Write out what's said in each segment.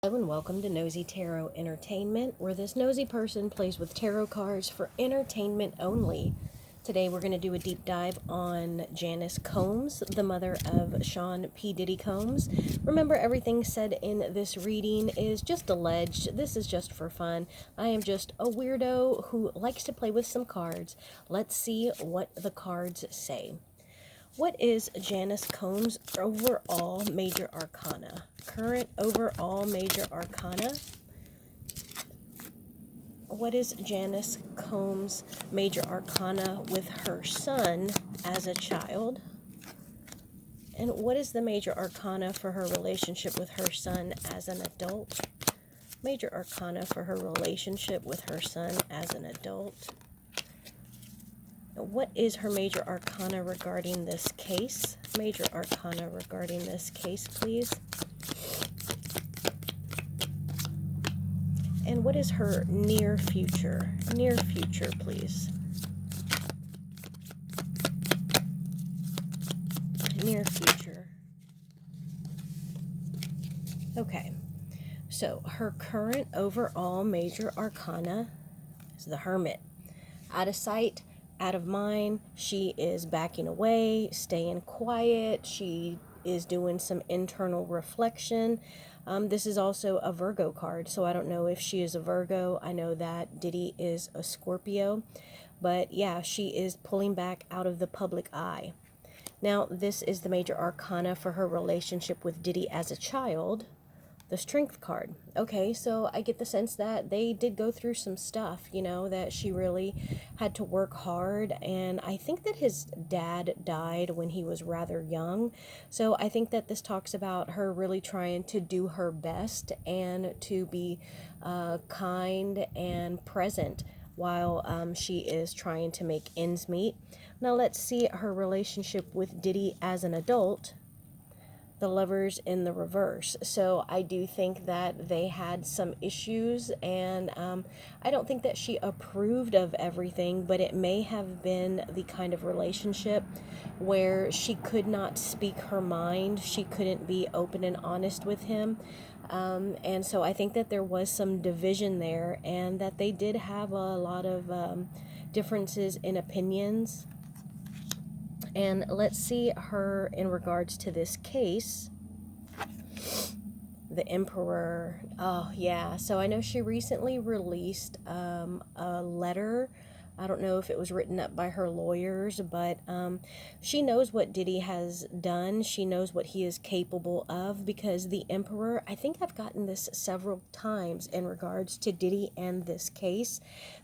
Hello and welcome to Nosy Tarot Entertainment, where this nosy person plays with tarot cards for entertainment only. Today we're going to do a deep dive on Janice Combs, the mother of Sean P. Diddy Combs. Remember, everything said in this reading is just alleged. This is just for fun. I am just a weirdo who likes to play with some cards. Let's see what the cards say. What is Janice Combs' overall major arcana? Current overall major arcana. What is Janice Combs' major arcana with her son as a child? And what is the major arcana for her relationship with her son as an adult? Major arcana for her relationship with her son as an adult. What is her major arcana regarding this case? Major arcana regarding this case, please. And what is her near future? Near future, please. Near future. Okay. So her current overall major arcana is the Hermit. Out of sight, out of mind. She is backing away, staying quiet. She is doing some internal reflection. This is also a Virgo card, so I don't know if she is a Virgo. I know that Diddy is a Scorpio, but yeah, she is pulling back out of the public eye. Now, this is the major arcana for her relationship with Diddy as a child. The Strength card. Okay, so I get the sense that they did go through some stuff, that she really had to work hard. And I think that his dad died when he was rather young. So I think that this talks about her really trying to do her best and to be kind and present while she is trying to make ends meet. Now let's see her relationship with Diddy as an adult. The Lovers in the reverse. So I do think that they had some issues, and I don't think that she approved of everything, but it may have been the kind of relationship where she could not speak her mind. She couldn't be open and honest with him. And so I think that there was some division there, and that they did have a lot of differences in opinions. And let's see her in regards to this case. The Emperor. Oh, yeah. So I know she recently released a letter. I don't know if it was written up by her lawyers, but she knows what Diddy has done. She knows what he is capable of, because the Emperor, I think I've gotten this several times in regards to Diddy and this case.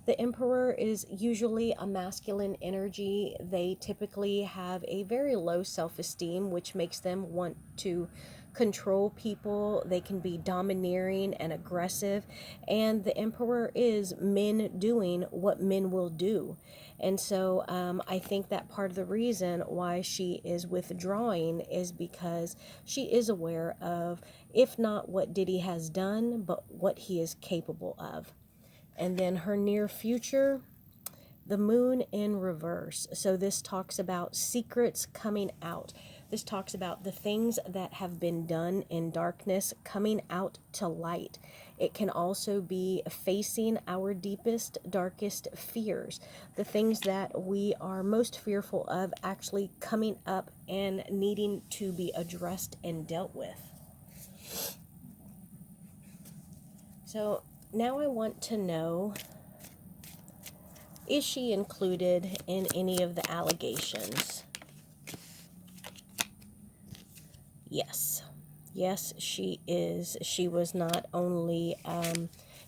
The Emperor is usually a masculine energy. They typically have a very low self-esteem, which makes them want to control people. They can be domineering and aggressive, and the Emperor is men doing what men will do. And so I think that part of the reason why she is withdrawing is because she is aware of, if not what Diddy has done, but what he is capable of. And then her near future, the Moon in reverse. So this talks about secrets coming out. This talks about the things that have been done in darkness coming out to light. It can also be facing our deepest, darkest fears. The things that we are most fearful of actually coming up and needing to be addressed and dealt with. So now I want to know, is she included in any of the allegations? Yes. Yes, she is. She was not only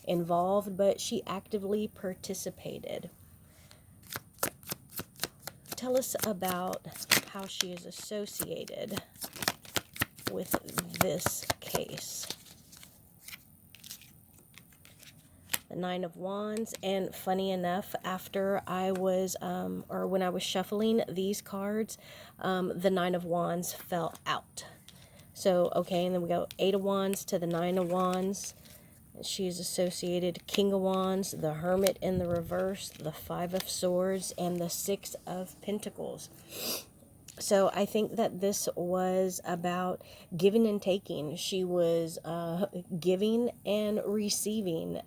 involved, but she actively participated. Tell us about how she is associated with this case. The Nine of Wands. And funny enough, after I was, or when I was shuffling these cards, the Nine of Wands fell out. So, okay, and then we go Eight of Wands to the Nine of Wands. She is associated King of Wands, the Hermit in the reverse, the Five of Swords, and the Six of Pentacles. So I think that this was about giving and taking. She was giving and receiving.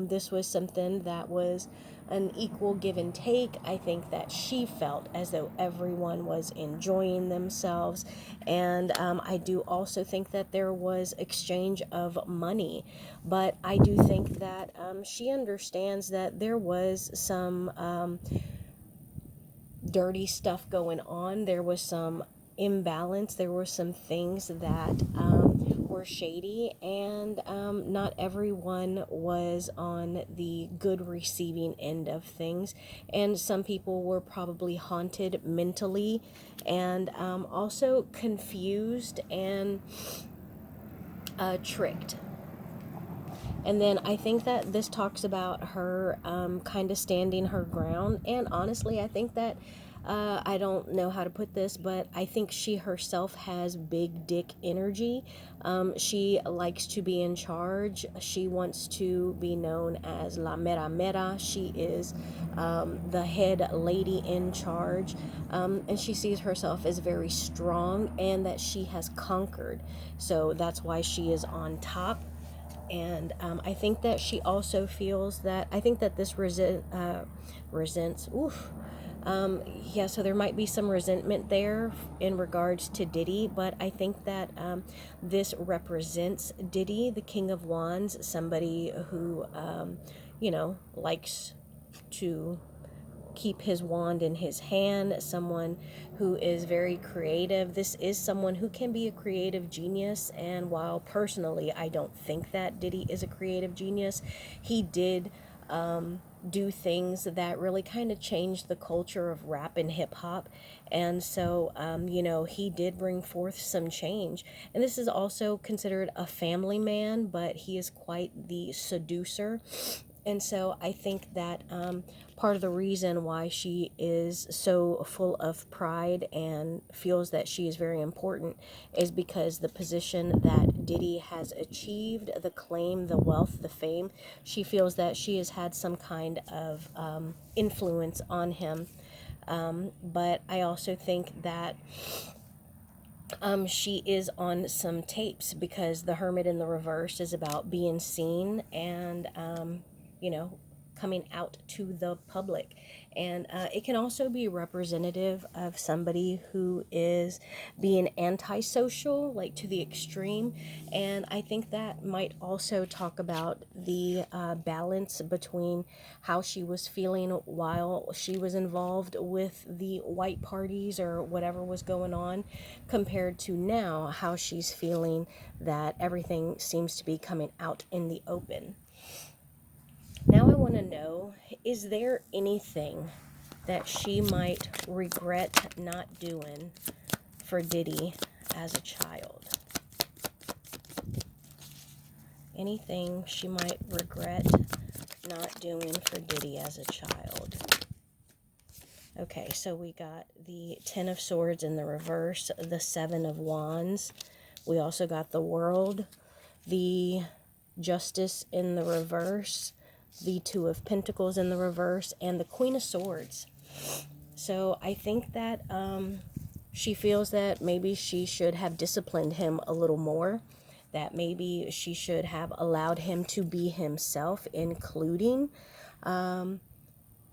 This was something that was an equal give and take. I think that she felt as though everyone was enjoying themselves. And I do also think that there was exchange of money. But I do think that she understands that there was some dirty stuff going on. There was some imbalance. There were some things that were shady, and not everyone was on the good receiving end of things. And some people were probably haunted mentally, and also confused and tricked. And then I think that this talks about her kind of standing her ground. And honestly, I think that I don't know how to put this, but I think she herself has big dick energy. She likes to be in charge. She wants to be known as La Mera Mera. She is the head lady in charge. And she sees herself as very strong and that she has conquered. So that's why she is on top. And I think that she also feels that, I think that this resents, yeah, so there might be some resentment there in regards to Diddy, but I think that this represents Diddy, the King of Wands, somebody who, likes to keep his wand in his hand, someone who is very creative. This is someone who can be a creative genius, and while personally I don't think that Diddy is a creative genius, he did do things that really kind of changed the culture of rap and hip hop. And so, he did bring forth some change. And this is also considered a family man, but he is quite the seducer. And so I think that part of the reason why she is so full of pride and feels that she is very important is because the position that Diddy has achieved, the claim, the wealth, the fame, she feels that she has had some kind of influence on him. But I also think that she is on some tapes, because the Hermit in the reverse is about being seen and, coming out to the public. And it can also be representative of somebody who is being antisocial, like to the extreme. And I think that might also talk about the balance between how she was feeling while she was involved with the white parties or whatever was going on, compared to now how she's feeling that everything seems to be coming out in the open. Now I want to know, is there anything that she might regret not doing for Diddy as a child? Anything she might regret not doing for Diddy as a child? Okay, so we got the Ten of Swords in the reverse, the Seven of Wands. We also got the World, the Justice in the reverse, the Two of Pentacles in the reverse, and the Queen of Swords. So I think that she feels that maybe she should have disciplined him a little more, that maybe she should have allowed him to be himself, including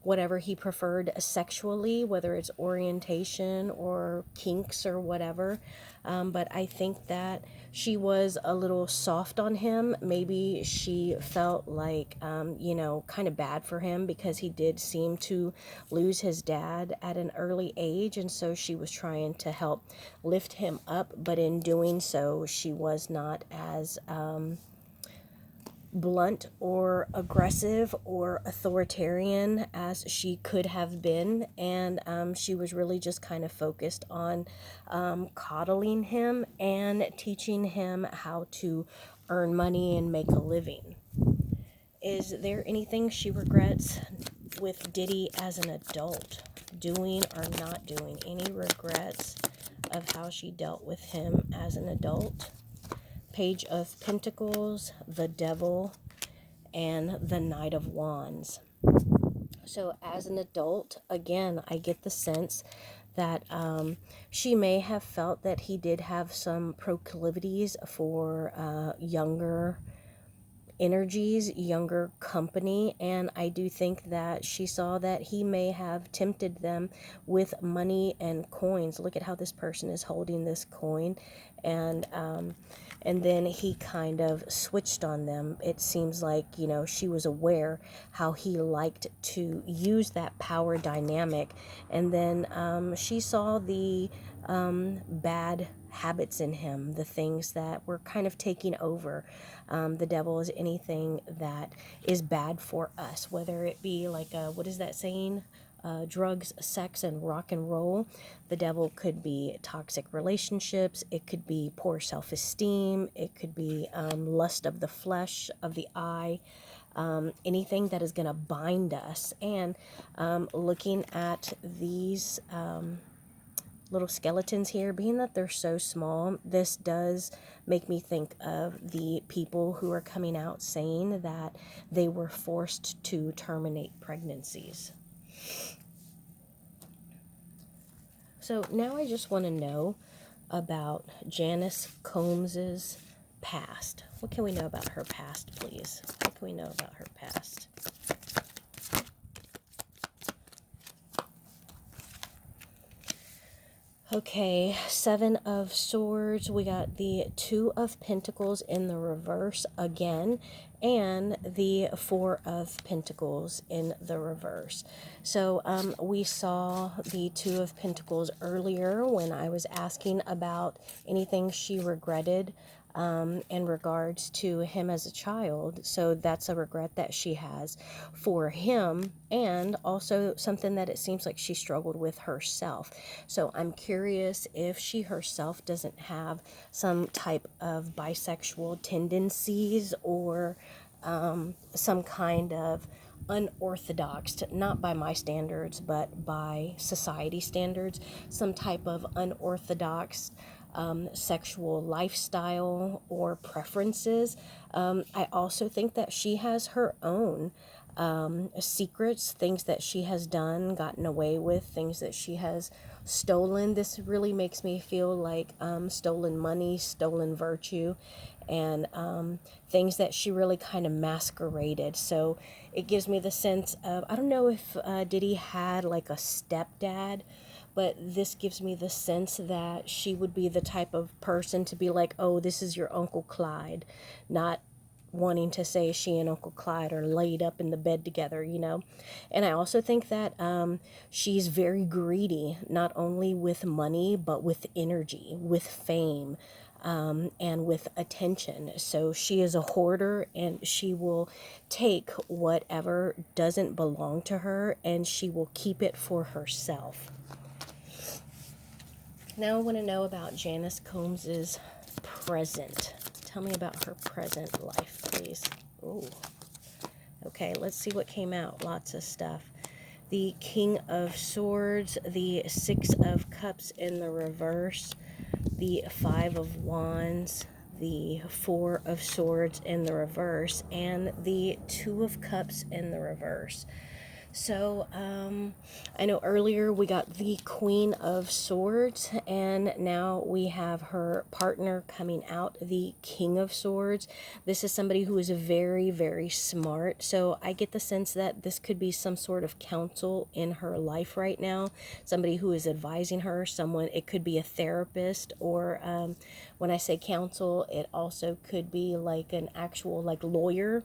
whatever he preferred sexually, whether it's orientation or kinks or whatever. But I think that she was a little soft on him. Maybe she felt like, kind of bad for him, because he did seem to lose his dad at an early age. And so she was trying to help lift him up. But in doing so, she was not as blunt or aggressive or authoritarian as she could have been. And she was really just kind of focused on coddling him and teaching him how to earn money and make a living. Is there anything she regrets with Diddy as an adult, doing or not doing? Any regrets of how she dealt with him as an adult? Page of Pentacles, the Devil, and the Knight of Wands. So as an adult, again, I get the sense that she may have felt that he did have some proclivities for younger energies, younger company, and I do think that she saw that he may have tempted them with money and coins. Look at how this person is holding this coin, and then he kind of switched on them. It seems like, you know, she was aware how he liked to use that power dynamic, and then she saw the bad habits in him, the things that were kind of taking over. The devil is anything that is bad for us, whether it be like, what is that saying? Drugs, sex, and rock and roll. The devil could be toxic relationships. It could be poor self-esteem. It could be lust of the flesh, of the eye. Anything that is going to bind us. And looking at these little skeletons here, being that they're so small, this does make me think of the people who are coming out saying that they were forced to terminate pregnancies. So now I just want to know about Janice Combs's past. What can we know about her past, please? What can we know about her past? Okay, Seven of Swords. We got the Two of Pentacles in the reverse again, and the Four of Pentacles in the reverse. So we saw the Two of Pentacles earlier when I was asking about anything she regretted in regards to him as a child. So that's a regret that she has for him, and also something that it seems like she struggled with herself. So I'm curious if she herself doesn't have some type of bisexual tendencies, or some kind of unorthodox, not by my standards, but by society standards, some type of unorthodox sexual lifestyle or preferences. I also think that she has her own secrets, things that she has done, gotten away with, things that she has stolen. This really makes me feel like stolen money, stolen virtue, and things that she really kind of masqueraded. So it gives me the sense of, I don't know if Diddy had like a stepdad, but this gives me the sense that she would be the type of person to be like, oh, this is your Uncle Clyde, not wanting to say she and Uncle Clyde are laid up in the bed together, you know. And I also think that she's very greedy, not only with money, but with energy, with fame, and with attention. So she is a hoarder, and she will take whatever doesn't belong to her, and she will keep it for herself. Now I want to know about Janice Combs's present. Tell me about her present life, please. Ooh. Okay, let's see what came out. Lots of stuff. The King of Swords, the Six of Cups in the reverse, the Five of Wands, the Four of Swords in the reverse, and the Two of Cups in the reverse. So, I know earlier we got the Queen of Swords, and now we have her partner coming out, the King of Swords. This is somebody who is very, very smart. So I get the sense that this could be some sort of counsel in her life right now. Somebody who is advising her, someone, it could be a therapist, or when I say counsel, it also could be like an actual like lawyer.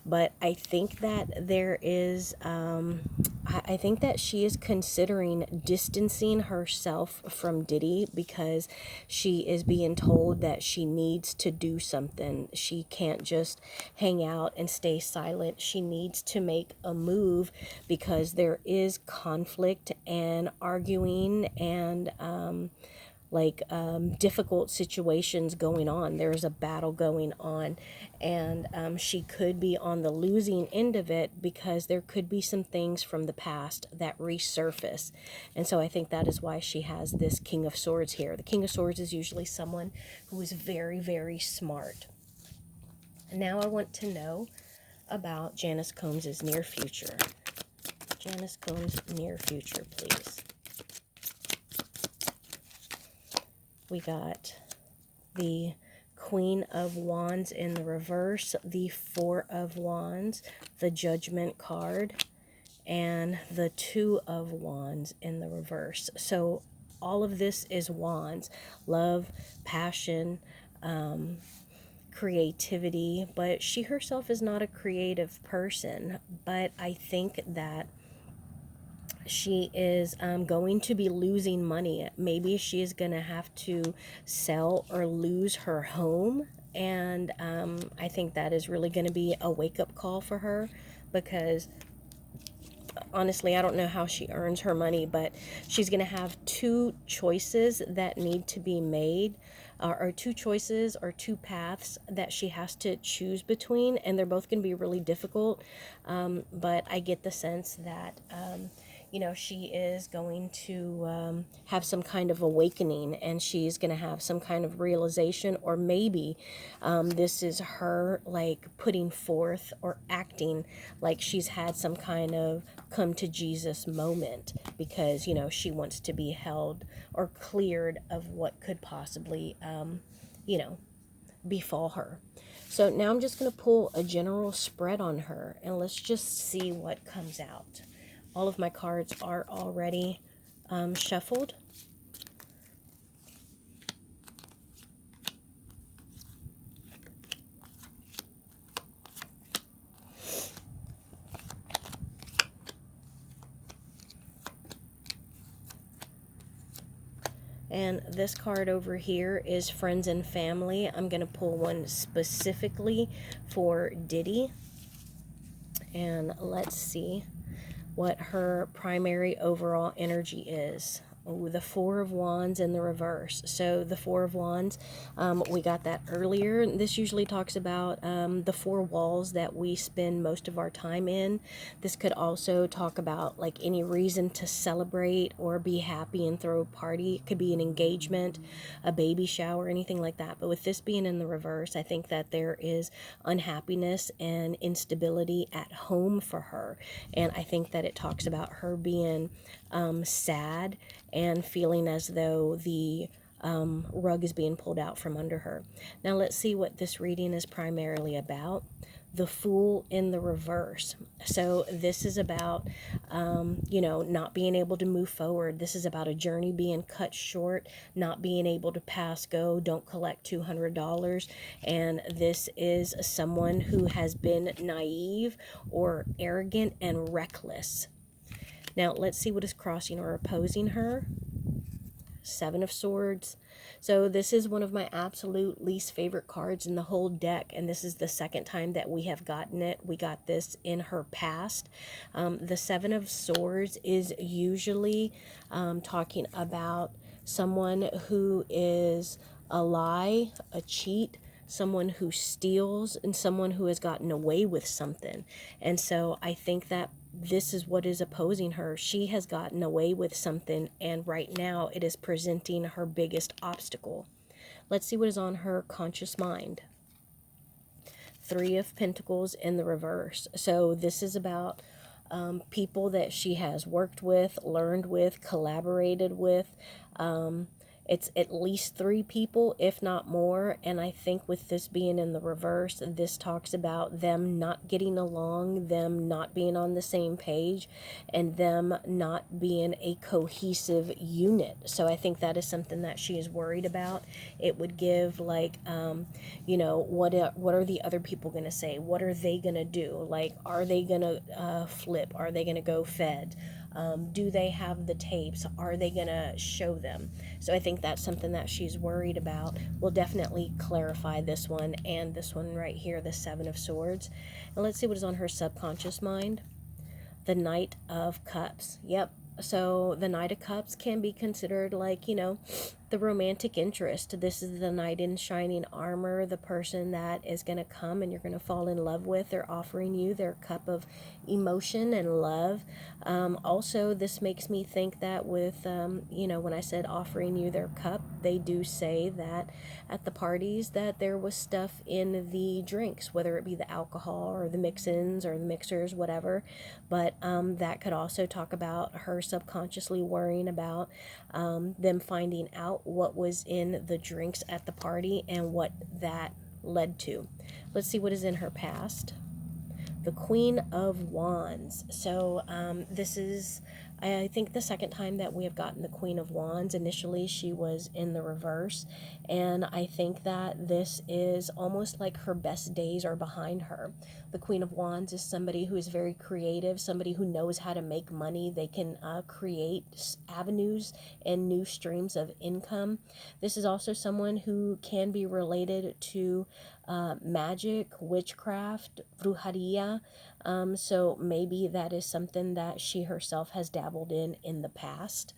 But I think that there is, I think that she is considering distancing herself from Diddy, because she is being told that she needs to do something. She can't just hang out and stay silent. She needs to make a move, because there is conflict and arguing and, difficult situations going on. There's a battle going on, and she could be on the losing end of it, because there could be some things from the past that resurface. And so I think that is why she has this King of Swords here. The King of Swords is usually someone who is very, very smart. Now I want to know about Janice Combs' near future. Janice Combs' near future, please. We got the Queen of Wands in the reverse, the Four of Wands, the Judgment card, and the Two of Wands in the reverse. So all of this is wands, love, passion, creativity, but she herself is not a creative person. But I think that she is going to be losing money. Maybe she is going to have to sell or lose her home. And I think that is really going to be a wake-up call for her, because honestly, I don't know how she earns her money, but she's going to have two choices that need to be made, or two choices or two paths that she has to choose between, and they're both going to be really difficult. But I get the sense that she is going to have some kind of awakening, and she's going to have some kind of realization, or maybe this is her like putting forth or acting like she's had some kind of come to Jesus moment, because she wants to be held or cleared of what could possibly befall her. So now I'm just going to pull a general spread on her, and let's just see what comes out. All of my cards are already shuffled. And this card over here is friends and family. I'm going to pull one specifically for Diddy. And let's see what her primary overall energy is. Oh, the Four of Wands in the reverse. So the Four of Wands, we got that earlier. This usually talks about the four walls that we spend most of our time in. This could also talk about like any reason to celebrate or be happy and throw a party. It could be an engagement, a baby shower, anything like that. But with this being in the reverse, I think that there is unhappiness and instability at home for her. And I think that it talks about her being sad and feeling as though the rug is being pulled out from under her. Now let's see what this reading is primarily about. The Fool in the reverse. So this is about, not being able to move forward. This is about a journey being cut short, not being able to pass go, don't collect $200. And this is someone who has been naive or arrogant and reckless. Now, let's see what is crossing or opposing her. Seven of Swords. So this is one of my absolute least favorite cards in the whole deck, and this is the second time that we have gotten it. We got this in her past. The Seven of Swords is usually talking about someone who is a lie, a cheat, someone who steals, and someone who has gotten away with something. And so I think that this is what is opposing her. She has gotten away with something, and right now it is presenting her biggest obstacle. Let's see what is on her conscious mind. Three of Pentacles in the reverse. So this is about people that she has worked with, learned with, collaborated with. It's at least three people, if not more. And I think with this being in the reverse, this talks about them not getting along, them not being on the same page, and them not being a cohesive unit. So I think that is something that she is worried about. It would give like, what are the other people going to say? What are they going to do? Like, are they going to flip? Are they going to go fed? Do they have the tapes? Are they going to show them? So I think that's something that she's worried about. We'll definitely clarify this one and this one right here, the Seven of Swords. And let's see what is on her subconscious mind. The Knight of Cups. Yep. So the Knight of Cups can be considered like, the romantic interest. This is the knight in shining armor, the person that is going to come and you're going to fall in love with. They're offering you their cup of emotion and love. Also, this makes me think that with, when I said offering you their cup, they do say that at the parties that there was stuff in the drinks, whether it be the alcohol or the mix-ins or the mixers, whatever. But that could also talk about her subconsciously worrying about them finding out about what was in the drinks at the party and what that led to. Let's see what is in her past. The Queen of Wands. So this is, I think, the second time that we have gotten the Queen of Wands. Initially, she was in the reverse, and I think that this is almost like her best days are behind her. The Queen of Wands is somebody who is very creative, somebody who knows how to make money. They can create avenues and new streams of income. This is also someone who can be related to magic, witchcraft, brujeria. So maybe that is something that she herself has dabbled in the past.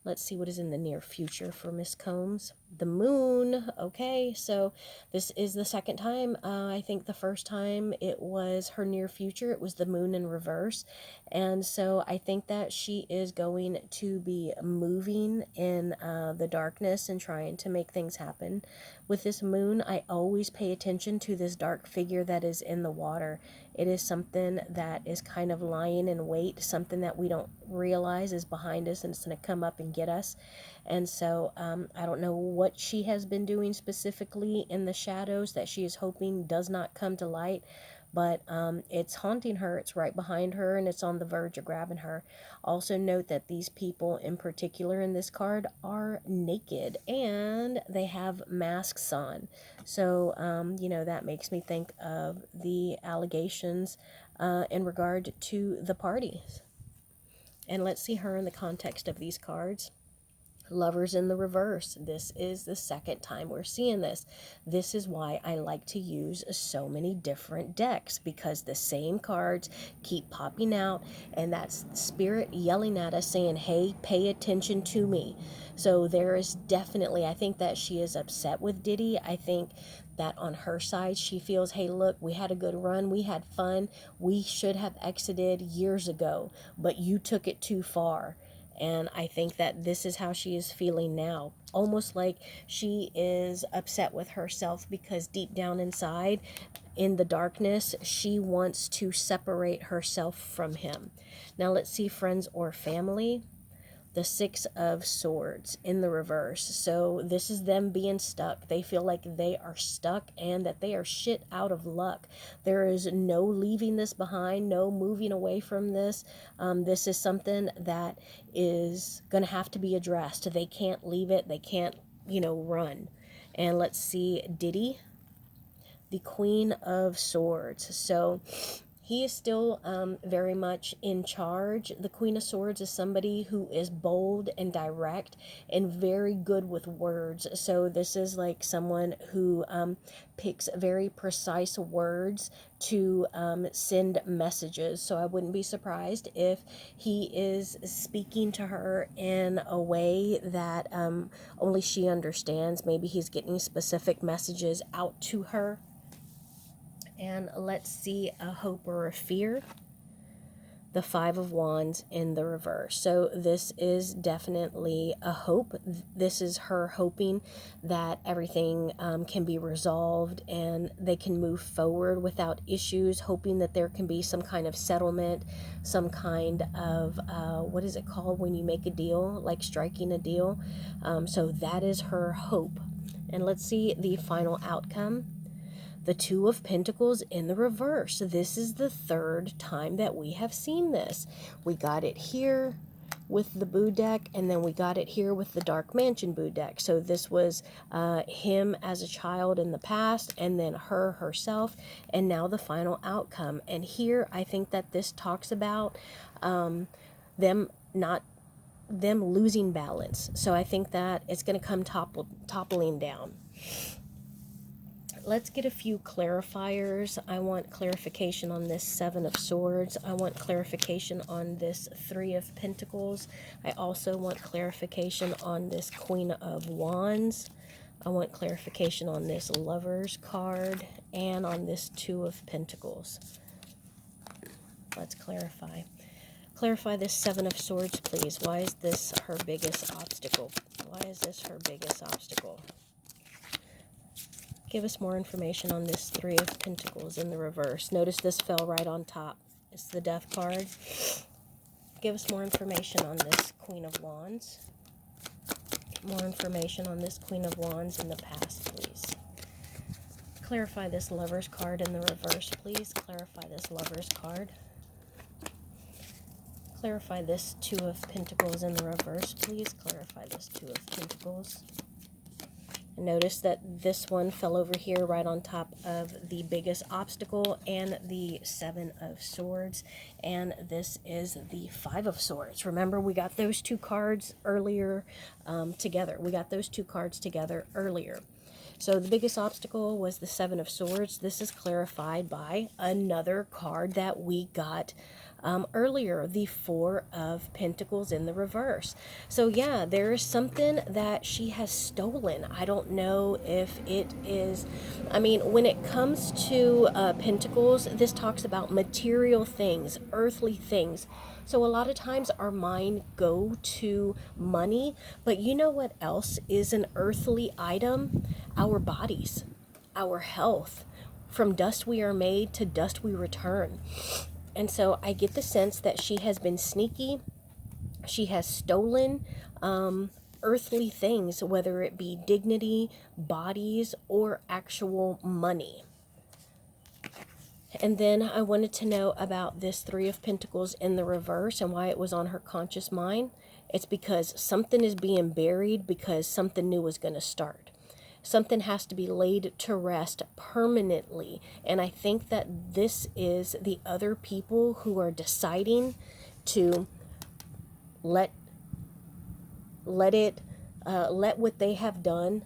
Let's see what is in the near future for Miss Combs. The moon. Okay, so this is the second time. I think the first time it was her near future. It was the moon in reverse. And so I think that she is going to be moving in the darkness and trying to make things happen. With this moon, I always pay attention to this dark figure that is in the water. It is something that is kind of lying in wait, something that we don't realize is behind us and it's going to come up and get us. And so I don't know what she has been doing specifically in the shadows that she is hoping does not come to light, but it's haunting her. It's right behind her and it's on the verge of grabbing her. Also note that these people in particular in this card are naked and they have masks on. So, you know, that makes me think of the allegations in regard to the parties. And let's see her in the context of these cards. Lovers in the reverse. This is the second time we're seeing this. This is why I like to use so many different decks, because the same cards keep popping out and that's spirit yelling at us saying, hey, pay attention to me. So there is definitely, I think that she is upset with Diddy. I think that on her side, she feels, hey, look, we had a good run. We had fun. We should have exited years ago, but you took it too far. And I think that this is how she is feeling now. Almost like she is upset with herself because deep down inside, in the darkness, she wants to separate herself from him. Now let's see friends or family. The Six of Swords in the reverse. So this is them being stuck. They feel like they are stuck and that they are shit out of luck. There is no leaving this behind, no moving away from this. This is something that is going to have to be addressed. They can't leave it. They can't, you know, run. And let's see, Diddy, the Queen of Swords. So he is still very much in charge. The Queen of Swords is somebody who is bold and direct and very good with words. So this is like someone who picks very precise words to send messages. So I wouldn't be surprised if he is speaking to her in a way that only she understands. Maybe he's getting specific messages out to her. And let's see a hope or a fear. The Five of Wands in the reverse. So this is definitely a hope. This is her hoping that everything can be resolved and they can move forward without issues, hoping that there can be some kind of settlement, some kind of, what is it called when you make a deal, like striking a deal. So that is her hope. And let's see the final outcome. The Two of Pentacles in the reverse. This is the third time that we have seen this. We got it here with the Boo deck, and then we got it here with the Dark Mansion Boo deck. So this was him as a child in the past, and then her herself, and now the final outcome. And here I think that this talks about them losing balance. So I think that it's going to come toppling down. Let's get a few clarifiers. I want clarification on this Seven of Swords. I want clarification on this Three of Pentacles. I also want clarification on this Queen of Wands. I want clarification on this Lovers card and on this Two of Pentacles. Let's clarify. Clarify this Seven of Swords, please. Why is this her biggest obstacle? Why is this her biggest obstacle? Give us more information on this Three of Pentacles in the reverse. Notice this fell right on top. It's the Death card. Give us more information on this Queen of Wands. More information on this Queen of Wands in the past, please. Clarify this Lover's card in the reverse, please. Clarify this Lover's card. Clarify this Two of Pentacles in the reverse, please. Clarify this Two of Pentacles. Notice that this one fell over here right on top of the biggest obstacle and the Seven of Swords. And this is the Five of Swords. Remember, we got those two cards earlier together. We got those two cards together earlier. So the biggest obstacle was the Seven of Swords. This is clarified by another card that we got earlier, the Four of Pentacles in the reverse. So yeah, there is something that she has stolen. I don't know if it is, I mean, when it comes to Pentacles, this talks about material things, earthly things. So a lot of times our mind go to money, but you know what else is an earthly item? Our bodies, our health. From dust we are made, to dust we return. And so I get the sense that she has been sneaky. She has stolen earthly things, whether it be dignity, bodies, or actual money. And then I wanted to know about this Three of Pentacles in the reverse and why it was on her conscious mind. It's because something is being buried because something new is going to start. Something has to be laid to rest permanently. And I think that this is the other people who are deciding to let what they have done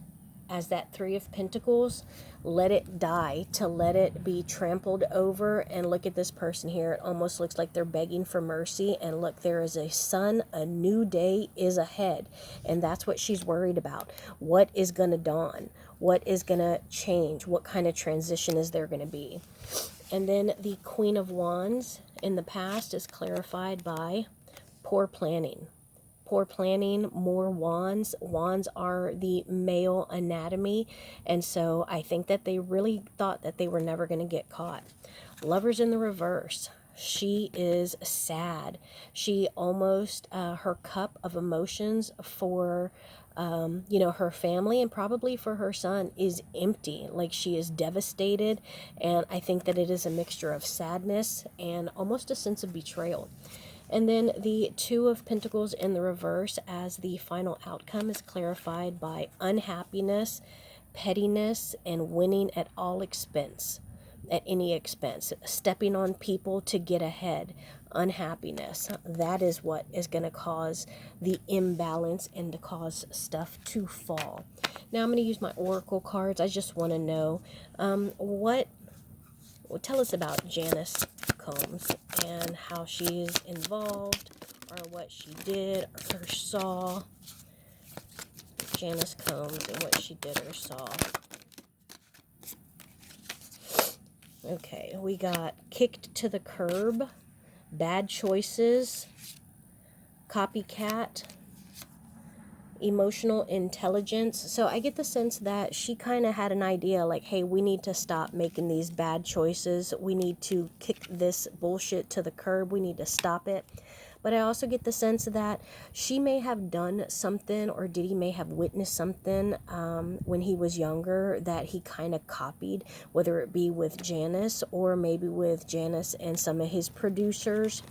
as that Three of Pentacles, let it die, to let it be trampled over. And look at this person here. It almost looks like they're begging for mercy. And look, there is a sun, a new day is ahead. And that's what she's worried about. What is going to dawn? What is going to change? What kind of transition is there going to be? And then the Queen of Wands in the past is clarified by poor planning. Poor planning, more wands. Wands are the male anatomy. And so I think that they really thought that they were never going to get caught. Lovers in the reverse. She is sad. She almost, her cup of emotions for, you know, her family and probably for her son is empty. Like, she is devastated. And I think that it is a mixture of sadness and almost a sense of betrayal. And then the Two of Pentacles in the reverse as the final outcome is clarified by unhappiness, pettiness, and winning at all expense, at any expense. Stepping on people to get ahead. Unhappiness. That is what is going to cause the imbalance and to cause stuff to fall. Now I'm going to use my oracle cards. I just want to know tell us about Janice Combs and how she's involved, or what she did or saw. Janice Combs and what she did or saw. Okay, we got kicked to the curb, bad choices, copycat, emotional intelligence. So I get the sense that she kind of had an idea like, hey, we need to stop making these bad choices. We need to kick this bullshit to the curb. We need to stop it. But I also get the sense that she may have done something, or Diddy may have witnessed something when he was younger that he kind of copied, whether it be with Janice or maybe with Janice and some of his producers.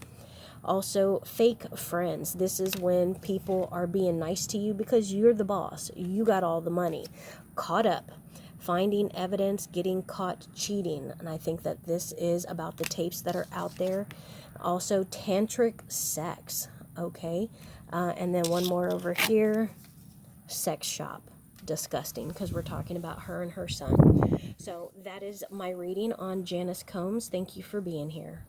Also, fake friends. This is when people are being nice to you because you're the boss. You got all the money. Caught up. Finding evidence, getting caught cheating. And I think that this is about the tapes that are out there. Also, tantric sex. Okay. And then one more over here. Sex shop. Disgusting, because we're talking about her and her son. So that is my reading on Janice Combs. Thank you for being here.